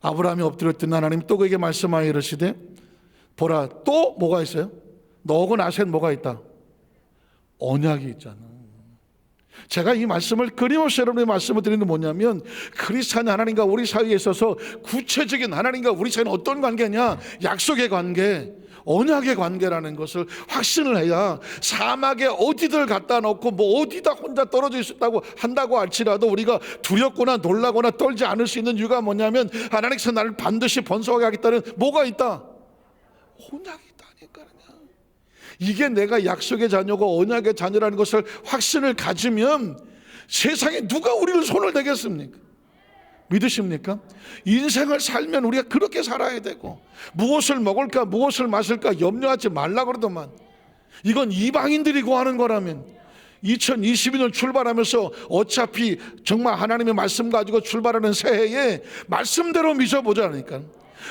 아브라함이 엎드렸더니 하나님 또 그에게 말씀하여 이르시되 보라, 또 뭐가 있어요? 너하고 나셋 뭐가 있다? 언약이 있잖아. 제가 이 말씀을 끊임없이 여러분의 말씀을 드리는 게 뭐냐면, 그리스도인 하나님과 우리 사이에 있어서 구체적인 하나님과 우리 사이는 어떤 관계냐? 약속의 관계. 언약의 관계라는 것을 확신을 해야 사막에 어디들 갖다 놓고 뭐 어디다 혼자 떨어져 있었다고 한다고 할지라도 우리가 두렵거나 놀라거나 떨지 않을 수 있는 이유가 뭐냐면 하나님께서 나를 반드시 번성하게 하겠다는 뭐가 있다? 언약이 있다니까요. 이게 내가 약속의 자녀고 언약의 자녀라는 것을 확신을 가지면 세상에 누가 우리를 손을 대겠습니까? 믿으십니까? 인생을 살면 우리가 그렇게 살아야 되고 무엇을 먹을까 무엇을 마실까 염려하지 말라 그러더만 이건 이방인들이 구하는 거라면 2022년 출발하면서 어차피 정말 하나님의 말씀 가지고 출발하는 새해에 말씀대로 믿어보자니까.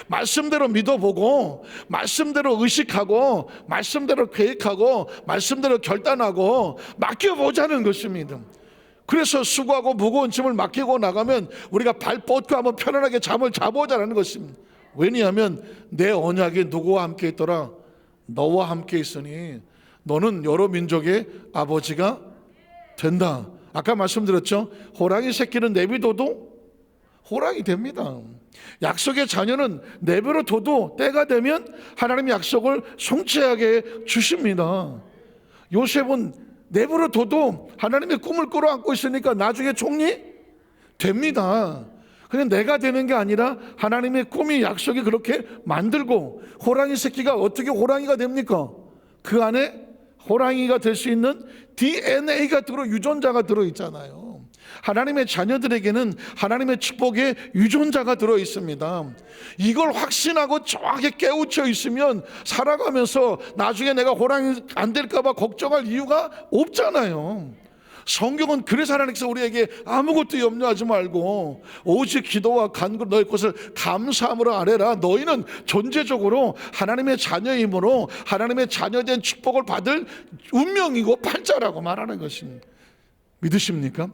말씀대로 믿어보고 말씀대로 의식하고 말씀대로 계획하고 말씀대로 결단하고 맡겨보자는 것입니다. 그래서 수고하고 무거운 짐을 맡기고 나가면 우리가 발 뻗고 한번 편안하게 잠을 자보자는 것입니다. 왜냐하면 내 언약이 누구와 함께 있더라? 너와 함께 있으니 너는 여러 민족의 아버지가 된다. 아까 말씀드렸죠? 호랑이 새끼는 내비둬도 호랑이 됩니다. 약속의 자녀는 내버려둬도 때가 되면 하나님의 약속을 성취하게 주십니다. 요셉은 내버려둬도 하나님의 꿈을 끌어안고 있으니까 나중에 총리 됩니다. 그냥 내가 되는 게 아니라 하나님의 꿈이 약속이 그렇게 만들고 호랑이 새끼가 어떻게 호랑이가 됩니까? 그 안에 호랑이가 될 수 있는 DNA가 유전자가 들어있잖아요. 하나님의 자녀들에게는 하나님의 축복의 유전자가 들어있습니다. 이걸 확신하고 정확하게 깨우쳐 있으면 살아가면서 나중에 내가 호랑이 안 될까봐 걱정할 이유가 없잖아요. 성경은 그래서 하나님께서 우리에게 아무것도 염려하지 말고 오직 기도와 간구로 너희 것을 감사함으로 아뢰라. 너희는 존재적으로 하나님의 자녀이므로 하나님의 자녀된 축복을 받을 운명이고 팔자라고 말하는 것입니다. 믿으십니까?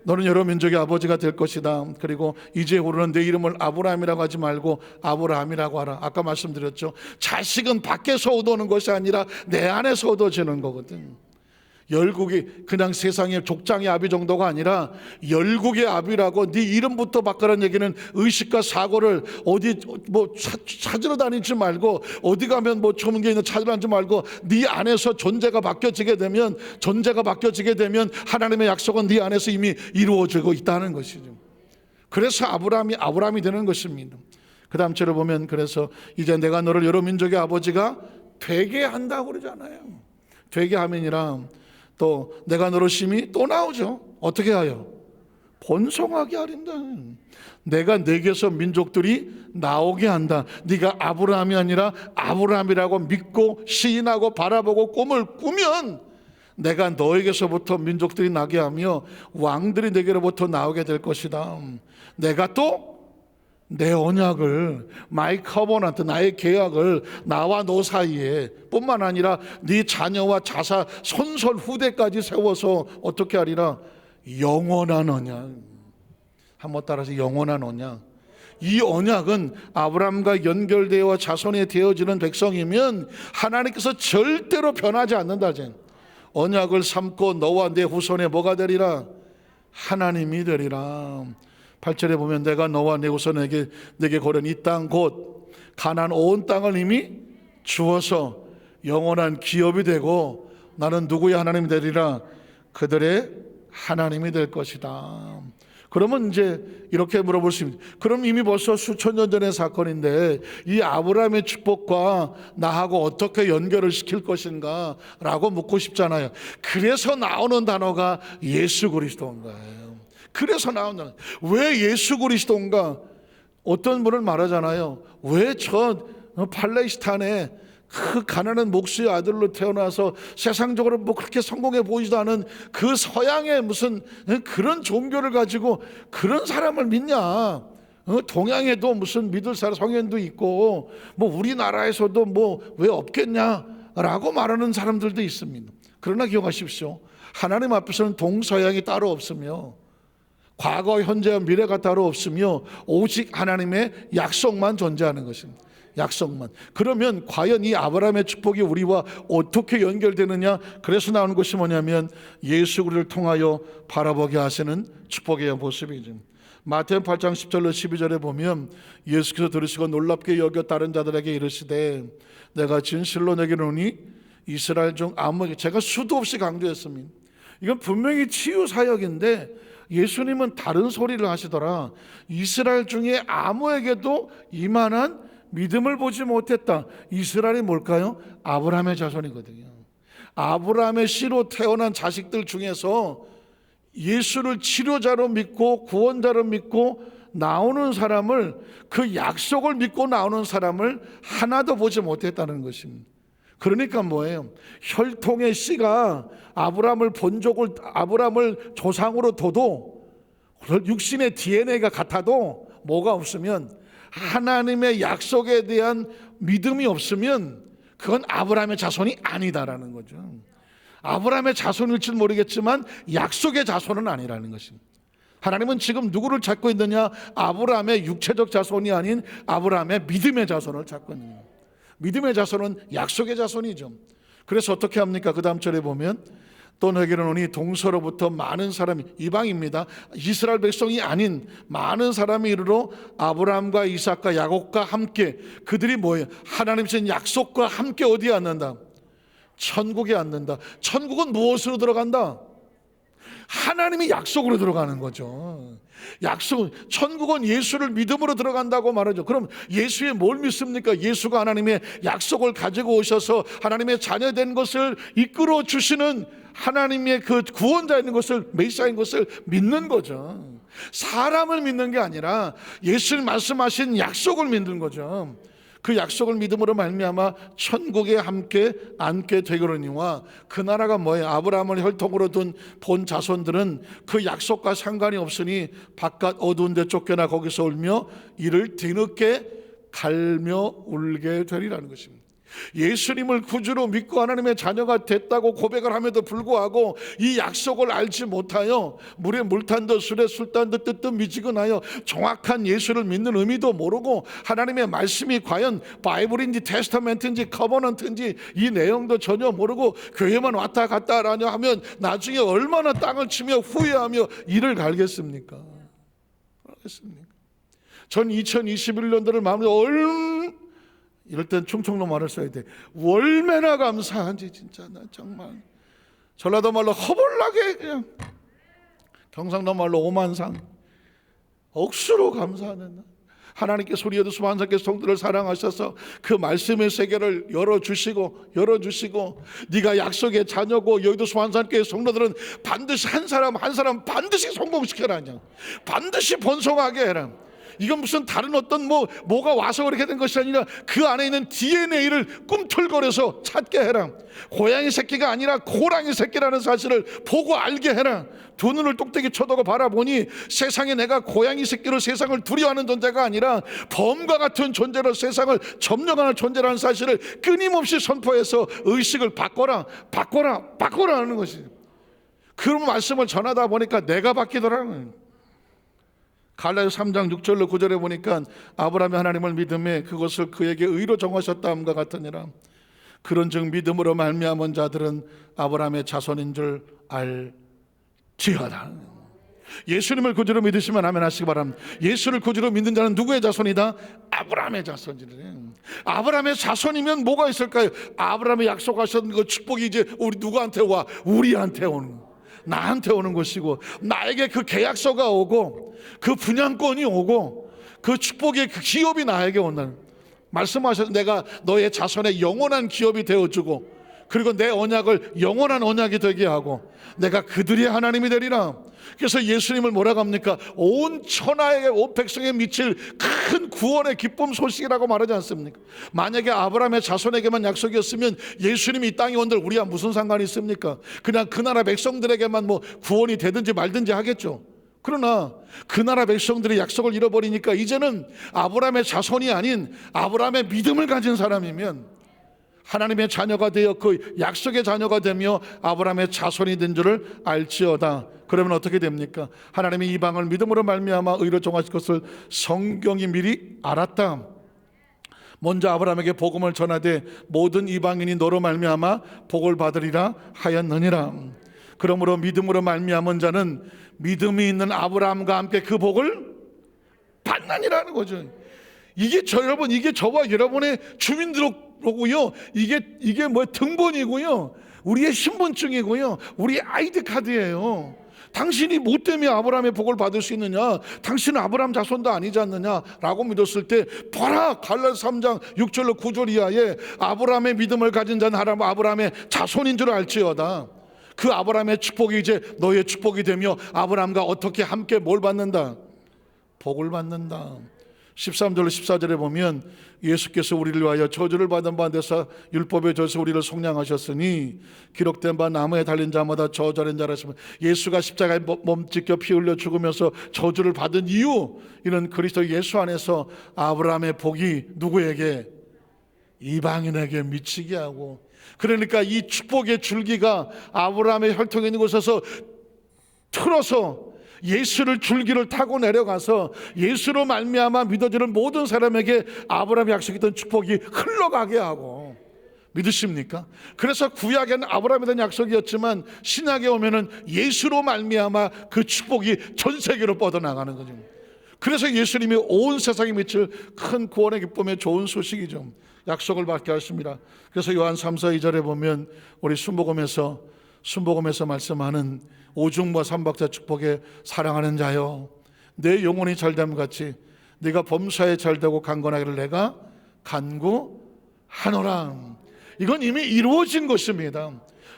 너는 여러 민족의 아버지가 될 것이다. 그리고 이제 오르는 내 이름을 아브라함이라고 하지 말고 아브라함이라고 하라. 아까 말씀드렸죠. 자식은 밖에서 얻어오는 것이 아니라 내 안에서 얻어지는 거거든. 열국이 그냥 세상의 족장의 아비 정도가 아니라 열국의 아비라고 네 이름부터 바꾸라는 얘기는 의식과 사고를 어디 뭐 찾으러 다니지 말고 어디 가면 뭐 좋은 게 있는 찾으러 다니지 말고 네 안에서 존재가 바뀌어지게 되면 하나님의 약속은 네 안에서 이미 이루어지고 있다는 것이죠. 그래서 아브라함이 되는 것입니다. 그 다음 절을 보면 그래서 이제 내가 너를 여러 민족의 아버지가 되게 한다고 그러잖아요. 되게 하면이라 또 내가 너로 심히 또 나오죠. 어떻게 하여? 번성하게 하린다. 내가 내게서 민족들이 나오게 한다. 네가 아브라함이 아니라 아브라함이라고 믿고 시인하고 바라보고 꿈을 꾸면 내가 너에게서부터 민족들이 나게 하며 왕들이 내게로부터 나오게 될 것이다. 내가 또 내 언약을 마이 커버넌트 나의 계약을 나와 너 사이에 뿐만 아니라 네 자녀와 자사 손설 후대까지 세워서 어떻게 하리라? 영원한 언약. 한번 따라서 영원한 언약. 이 언약은 아브라함과 연결되어 자손에 되어지는 백성이면 하나님께서 절대로 변하지 않는다. 언약을 삼고 너와 내 후손에 뭐가 되리라? 하나님이 되리라. 8절에 보면 내가 너와 내 후손에게 내게 고른 이 땅 곧 가나안 온 땅을 이미 주어서 영원한 기업이 되고 나는 누구의 하나님이 되리라? 그들의 하나님이 될 것이다. 그러면 이제 이렇게 물어볼 수 있습니다. 그럼 이미 벌써 수천 년 전의 사건인데 이 아브라함의 축복과 나하고 어떻게 연결을 시킬 것인가 라고 묻고 싶잖아요. 그래서 나오는 단어가 예수 그리스도인 거예요. 그래서 나온다. 왜 예수 그리스도인가? 어떤 분을 말하잖아요. 왜 저 팔레스타인에 그 가난한 목수의 아들로 태어나서 세상적으로 뭐 그렇게 성공해 보이지도 않은 그 서양의 무슨 그런 종교를 가지고 그런 사람을 믿냐? 동양에도 무슨 믿을 사람 성현도 있고 뭐 우리나라에서도 뭐 왜 없겠냐라고 말하는 사람들도 있습니다. 그러나 기억하십시오. 하나님 앞에서는 동서양이 따로 없으며 과거, 현재와 미래가 따로 없으며 오직 하나님의 약속만 존재하는 것입니다. 약속만. 그러면 과연 이 아브라함의 축복이 우리와 어떻게 연결되느냐? 그래서 나오는 것이 뭐냐면 예수 그리스도를 통하여 바라보게 하시는 축복의 모습이죠. 마태복음 8장 10절로 12절에 보면 예수께서 들으시고 놀랍게 여겨 다른 자들에게 이르시되 내가 진실로 내게 이르노니 이스라엘 중 아무에게, 제가 수도 없이 강조했습니다. 이건 분명히 치유 사역인데 예수님은 다른 소리를 하시더라. 이스라엘 중에 아무에게도 이만한 믿음을 보지 못했다. 이스라엘이 뭘까요? 아브라함의 자손이거든요. 아브라함의 씨로 태어난 자식들 중에서 예수를 치료자로 믿고 구원자로 믿고 나오는 사람을, 그 약속을 믿고 나오는 사람을 하나도 보지 못했다는 것입니다. 그러니까 뭐예요? 혈통의 씨가 아브라함을 조상으로 둬도, 육신의 DNA가 같아도 뭐가 없으면, 하나님의 약속에 대한 믿음이 없으면 그건 아브라함의 자손이 아니다라는 거죠. 아브라함의 자손일지는 모르겠지만 약속의 자손은 아니라는 것입니다. 하나님은 지금 누구를 찾고 있느냐? 아브라함의 육체적 자손이 아닌 아브라함의 믿음의 자손을 찾고 있는 거예요. 믿음의 자손은 약속의 자손이죠. 그래서 어떻게 합니까? 그 다음 절에 보면 또 내게 이르노니 동서로부터 많은 사람이, 이방입니다, 이스라엘 백성이 아닌 많은 사람이 이르러 아브라함과 이삭과 야곱과 함께, 그들이 뭐예요? 하나님 주신 약속과 함께 어디에 앉는다? 천국에 앉는다. 천국은 무엇으로 들어간다? 하나님이 약속으로 들어가는 거죠. 천국은 예수를 믿음으로 들어간다고 말하죠. 그럼 예수에 뭘 믿습니까? 예수가 하나님의 약속을 가지고 오셔서 하나님의 자녀된 것을 이끌어 주시는 하나님의 그 구원자인 것을, 메시아인 것을 믿는 거죠. 사람을 믿는 게 아니라 예수님 말씀하신 약속을 믿는 거죠. 그 약속을 믿음으로 말미암아 천국에 함께 앉게 되거니와, 그 나라가 뭐예요? 아브라함을 혈통으로 둔 본 자손들은 그 약속과 상관이 없으니 바깥 어두운 데 쫓겨나 거기서 울며 이를 뒤늦게 갈며 울게 되리라는 것입니다. 예수님을 구주로 믿고 하나님의 자녀가 됐다고 고백을 함에도 불구하고 이 약속을 알지 못하여 물에 물 탄 듯 술에 술 탄 듯 뜨뜻 미지근하여 정확한 예수를 믿는 의미도 모르고, 하나님의 말씀이 과연 바이블인지 테스타멘트인지 커버넌트인지 이 내용도 전혀 모르고 교회만 왔다 갔다 하면 나중에 얼마나 땅을 치며 후회하며 이를 갈겠습니까? 전 2021년도를 마음으로 이럴 땐 충청도 말을 써야 돼. 얼마나 감사한지, 진짜 나 정말. 전라도 말로 허벌나게, 그냥 경상도 말로 오만상, 억수로 감사하는 날. 하나님께서 우리 여도 수반사께 성도를 사랑하셔서 그 말씀의 세계를 열어주시고 네가 약속의 자녀고 여의도 수반사께 성도들은 반드시 한 사람 반드시 성공시켜라. 그냥 반드시 번성하게 해라. 이건 무슨 다른 어떤 뭐가 와서 그렇게 된 것이 아니라 그 안에 있는 DNA를 꿈틀거려서 찾게 해라. 고양이 새끼가 아니라 고랑이 새끼라는 사실을 보고 알게 해라. 두 눈을 똑똑히 쳐다고 바라보니 세상에 내가 고양이 새끼로 세상을 두려워하는 존재가 아니라 범과 같은 존재로 세상을 점령하는 존재라는 사실을 끊임없이 선포해서 의식을 바꿔라 하는 것이죠. 그런 말씀을 전하다 보니까 내가 바뀌더라고요. 갈라디아서 3장 6절로 9절에 보니까 아브라함이 하나님을 믿음에 그것을 그에게 의로 정하셨다함과 같으니라. 그런즉 믿음으로 말미암은 자들은 아브라함의 자손인 줄 알지어다. 예수님을 구주로 믿으시면 아멘 하시기 바랍니다. 예수를 구주로 믿는 자는 누구의 자손이다? 아브라함의 자손이래. 아브라함의 자손이면 뭐가 있을까요? 아브라함이 약속하셨던 그 축복이 이제 우리 누구한테 와? 우리한테 오는 거. 나한테 오는 것이고, 나에게 그 계약서가 오고 그 분양권이 오고 그 축복의 그 기업이 나에게 온다는, 말씀하셔서 내가 너의 자손의 영원한 기업이 되어주고, 그리고 내 언약을 영원한 언약이 되게 하고 내가 그들의 하나님이 되리라. 그래서 예수님을 뭐라고 합니까? 온 천하에게, 온 백성에 미칠 큰 구원의 기쁨 소식이라고 말하지 않습니까? 만약에 아브라함의 자손에게만 약속이었으면 예수님이 이 땅에 온들 우리와 무슨 상관이 있습니까? 그냥 그 나라 백성들에게만 구원이 되든지 말든지 하겠죠. 그러나 그 나라 백성들의 약속을 잃어버리니까 이제는 아브라함의 자손이 아닌 아브라함의 믿음을 가진 사람이면 하나님의 자녀가 되어 그 약속의 자녀가 되며 아브라함의 자손이 된 줄을 알지어다. 그러면 어떻게 됩니까? 하나님이 이방을 믿음으로 말미암아 의로 정하실 것을 성경이 미리 알았다. 먼저 아브라함에게 복음을 전하되 모든 이방인이 너로 말미암아 복을 받으리라 하였느니라. 그러므로 믿음으로 말미암은 자는 믿음이 있는 아브라함과 함께 그 복을 가난이라는 거죠. 여러분, 이게 저와 여러분의 주민등록이고요. 이게 뭐 등본이고요. 우리의 신분증이고요. 우리의 아이디 카드예요. 당신이 뭐 때문에 아브라함의 복을 받을 수 있느냐? 당신은 아브라함 자손도 아니지 않느냐라고 믿었을 때, 봐라, 갈라디아서 3장 6절로 9절 이하에 아브라함의 믿음을 가진 자는 아브라함의 자손인 줄 알지어다. 그 아브라함의 축복이 이제 너의 축복이 되며 아브라함과 어떻게 함께 뭘 받는다? 복을 받는다. 13절로 14절에 보면 예수께서 우리를 위하여 저주를 받은 바 되사 율법의 저에서 우리를 속량하셨으니 기록된 바 나무에 달린 자마다 저주받은 자라 하시면, 예수가 십자가에 몸찢겨 피 흘려 죽으면서 저주를 받은 이유, 이런 그리스도 예수 안에서 아브라함의 복이 누구에게? 이방인에게 미치게 하고, 그러니까 이 축복의 줄기가 아브라함의 혈통에 있는 곳에서 틀어서 예수를 줄기를 타고 내려가서 예수로 말미암아 믿어지는 모든 사람에게 아브라함이 약속했던 축복이 흘러가게 하고, 믿으십니까? 그래서 구약에는 아브라함에 대한 약속이었지만 신약에 오면은 예수로 말미암아 그 축복이 전 세계로 뻗어나가는 거죠. 그래서 예수님이 온 세상에 미칠 큰 구원의 기쁨의 좋은 소식이죠. 약속을 받게 하십니다. 그래서 요한 3, 4, 2절에 보면 우리 순복음에서 말씀하는 오중과 삼박자 축복에, 사랑하는 자여, 내 영혼이 잘됨 같이 네가 범사에 잘되고 강건하기를 내가 간구하노라. 이건 이미 이루어진 것입니다.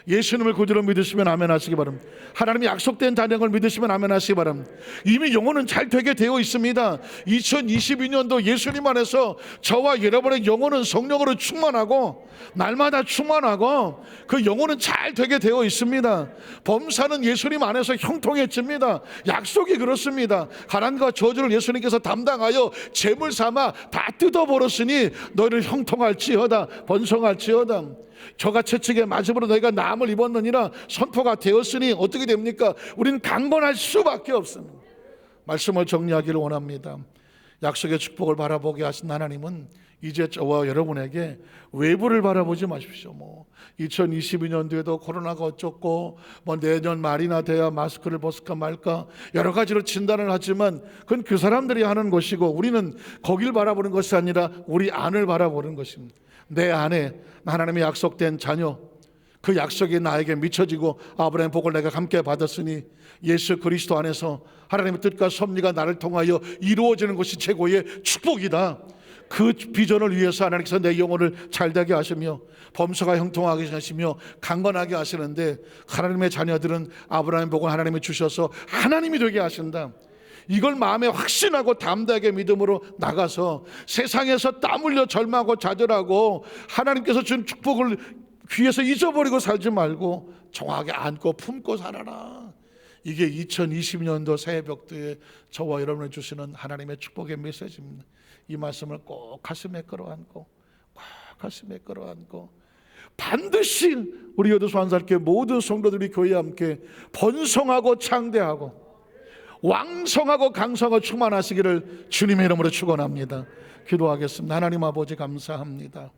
예수님을 구주로 믿으시면 아멘 하시기 바랍니다. 하나님이 약속된 자녀를 믿으시면 아멘 하시기 바랍니다. 이미 영혼은 잘 되게 되어 있습니다. 2022년도 예수님 안에서 저와 여러분의 영혼은 성령으로 충만하고 날마다 충만하고 그 영혼은 잘 되게 되어 있습니다. 범사는 예수님 안에서 형통해집니다. 약속이 그렇습니다. 가난과 저주를 예수님께서 담당하여 재물 삼아 다 뜯어버렸으니 너희를 형통할지어다, 번성할지어다. 저가 채찍에 맞음으로 너희가 나음을 입었느니라 선포가 되었으니 어떻게 됩니까? 우리는 강건할 수밖에 없습니다. 말씀을 정리하기를 원합니다. 약속의 축복을 바라보게 하신 하나님은 이제 저와 여러분에게 외부를 바라보지 마십시오. 2022년도에도 코로나가 어쩌고 내년 말이나 돼야 마스크를 벗을까 말까 여러 가지로 진단을 하지만 그건 그 사람들이 하는 것이고, 우리는 거길 바라보는 것이 아니라 우리 안을 바라보는 것입니다. 내 안에 하나님의 약속된 자녀, 그 약속이 나에게 미쳐지고 아브라함의 복을 내가 함께 받았으니 예수 그리스도 안에서 하나님의 뜻과 섭리가 나를 통하여 이루어지는 것이 최고의 축복이다. 그 비전을 위해서 하나님께서 내 영혼을 잘되게 하시며 범사가 형통하게 하시며 강건하게 하시는데, 하나님의 자녀들은 아브라함의 복을 하나님이 주셔서 하나님이 되게 하신다. 이걸 마음에 확신하고 담대하게 믿음으로 나가서 세상에서 땀 흘려 절망하고 좌절하고 하나님께서 준 축복을 귀에서 잊어버리고 살지 말고 정확하게 안고 품고 살아라. 이게 2020년도 새벽도에 저와 여러분을 주시는 하나님의 축복의 메시지입니다. 이 말씀을 꼭 가슴에 끌어안고 반드시 우리 여도수 한살교회 모든 성도들이 교회와 함께 번성하고 창대하고 왕성하고 강성하고 충만하시기를 주님의 이름으로 축원합니다. 기도하겠습니다. 하나님 아버지 감사합니다.